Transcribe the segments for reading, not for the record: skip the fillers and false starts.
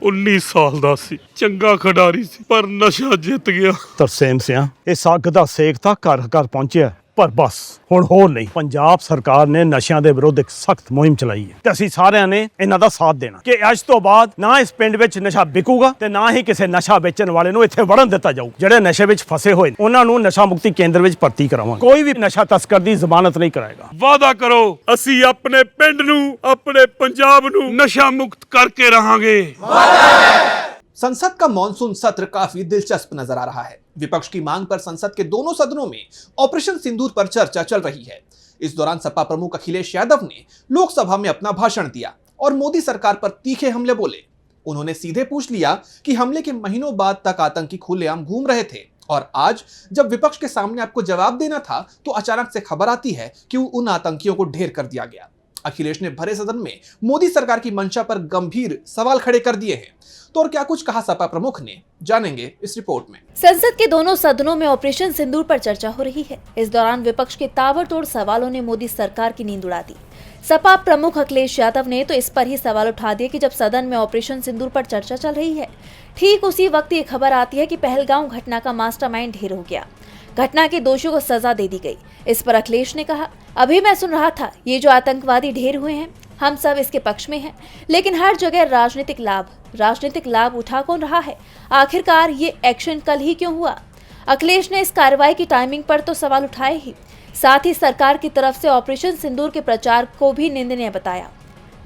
19 ਸਾਲ ਦਾ ਸੀ, ਚੰਗਾ ਖਿਡਾਰੀ ਸੀ, ਪਰ ਨਸ਼ਾ ਜਿੱਤ ਗਿਆ। ਤਰਸੇਮ ਸਿਆ ਇਸ ਅੱਗ ਦਾ ਸੇਕ ਤਾਂ ਘਰ ਘਰ ਪਹੁੰਚਿਆ, ਪਰ ਬਸ ਹੁਣ ਹੋਰ ਨਹੀਂ। ਪੰਜਾਬ ਸਰਕਾਰ ਨੇ ਨਸ਼ਿਆਂ ਦੇ ਵਿਰੁੱਧ ਇੱਕ ਸਖਤ ਮੁਹਿੰਮ ਚਲਾਈ ਹੈ ਤੇ ਅਸੀਂ ਸਾਰਿਆਂ ਨੇ ਇਹਨਾਂ ਦਾ ਸਾਥ ਦੇਣਾ ਕਿ ਅੱਜ ਤੋਂ ਬਾਅਦ ਨਾ ਇਸ ਪਿੰਡ ਵਿੱਚ ਨਸ਼ਾ ਵਿਕੂਗਾ ਤੇ ਨਾ ਹੀ ਕਿਸੇ ਨਸ਼ਾ ਵੇਚਣ ਵਾਲੇ ਨੂੰ ਇੱਥੇ ਵੜਨ ਦਿੱਤਾ ਜਾਊ। ਜਿਹੜੇ ਨਸ਼ੇ ਵਿੱਚ ਫਸੇ ਹੋਏ ਨੇ ਉਹਨਾਂ ਨੂੰ ਨਸ਼ਾ ਮੁਕਤੀ ਕੇਂਦਰ ਵਿੱਚ ਭਰਤੀ ਕਰਾਵਾਂਗੇ। ਕੋਈ ਵੀ ਨਸ਼ਾ ਤਸਕਰ ਦੀ ਜ਼ਮਾਨਤ ਨਹੀਂ ਕਰਾਏਗਾ। ਵਾਅਦਾ ਕਰੋ ਅਸੀਂ ਆਪਣੇ ਪਿੰਡ ਨੂੰ, ਆਪਣੇ ਪੰਜਾਬ ਨੂੰ नशा मुक्त करके रहेंगे। संसद का मॉनसून सत्र काफी दिलचस्प नजर आ रहा है। विपक्ष की मांग पर संसद के दोनों सदनों में ऑपरेशन सिंदूर पर चर्चा चल रही है। इस दौरान सपा प्रमुख अखिलेश यादव ने लोकसभा में अपना भाषण दिया और मोदी सरकार पर तीखे हमले बोले। उन्होंने सीधे पूछ लिया कि हमले के महीनों बाद तक आतंकी खुलेआम घूम रहे थे और आज जब विपक्ष के सामने आपको जवाब देना था तो अचानक से खबर आती है कि उन आतंकियों को ढेर कर दिया गया। अखिलेश ने भरे सदन में मोदी सरकार की मंशा पर गंभीर सवाल खड़े कर दिए हैं। तो और क्या कुछ कहा सपा प्रमुख ने, जानेंगे इस रिपोर्ट में। संसद के दोनों सदनों में ऑपरेशन सिंदूर पर चर्चा हो रही है। इस दौरान विपक्ष के ताबड़तोड़ सवालों ने मोदी सरकार की नींद उड़ा दी। सपा प्रमुख अखिलेश यादव ने तो इस पर ही सवाल उठा दिए कि जब सदन में ऑपरेशन सिंदूर पर चर्चा चल रही है, ठीक उसी वक्त ये खबर आती है कि पहलगांव घटना का मास्टरमाइंड ढेर हो गया। घटना के दोषियों को सजा दे दी गई। इस पर अखिलेश ने कहा, अभी मैं सुन रहा था ये जो आतंकवादी ढेर हुए हैं, हम सब इसके पक्ष में हैं, लेकिन हर जगह राजनीतिक लाभ उठा कौन रहा है? आखिरकार ये एक्शन कल ही क्यों हुआ? अखिलेश ने इस कार्रवाई की टाइमिंग पर तो सवाल उठाए ही, साथ ही सरकार की तरफ से ऑपरेशन सिंदूर के प्रचार को भी निंदनीय बताया।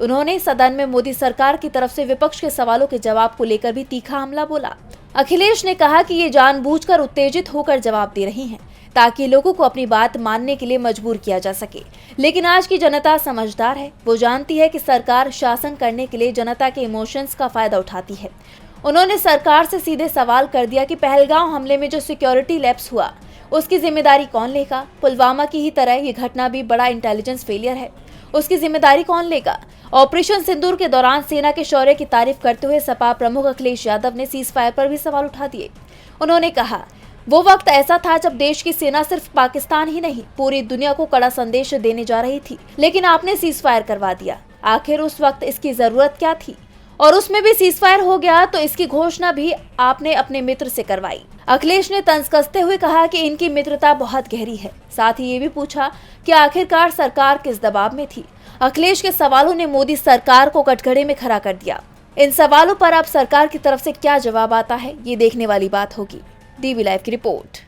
उन्होंने सदन में मोदी सरकार की तरफ से विपक्ष के सवालों के जवाब को लेकर भी तीखा हमला बोला। अखिलेश ने कहा कि ये जानबूझकर उत्तेजित होकर जवाब दे रही हैं ताकि लोगों को अपनी बात मानने के लिए मजबूर किया जा सके, लेकिन आज की जनता समझदार है। वो जानती है कि सरकार शासन करने के लिए जनता के इमोशंस का फायदा उठाती है। उन्होंने सरकार से सीधे सवाल कर दिया कि पहलगांव हमले में जो सिक्योरिटी लैप्स हुआ उसकी जिम्मेदारी कौन लेगा? पुलवामा की ही तरह ये घटना भी बड़ा इंटेलिजेंस फेलियर है, उसकी जिम्मेदारी कौन लेगा? ऑपरेशन सिंदूर के दौरान सेना के शौर्य की तारीफ करते हुए सपा प्रमुख अखिलेश यादव ने सीज फायर पर भी सवाल उठा दिए। उन्होंने कहा, वो वक्त ऐसा था जब देश की सेना सिर्फ पाकिस्तान ही नहीं पूरी दुनिया को कड़ा संदेश देने जा रही थी, लेकिन आपने सीज फायर करवा दिया। आखिर उस वक्त इसकी जरूरत क्या थी? और उसमें भी सीज फायर हो गया तो इसकी घोषणा भी आपने अपने मित्र से करवाई। अखिलेश ने तंज कसते हुए कहा कि इनकी मित्रता बहुत गहरी है। साथ ही ये भी पूछा कि आखिरकार सरकार किस दबाव में थी। अखिलेश के सवालों ने मोदी सरकार को कटघरे में खड़ा कर दिया। इन सवालों पर अब सरकार की तरफ से क्या जवाब आता है, ये देखने वाली बात होगी। डीवी लाइव की रिपोर्ट।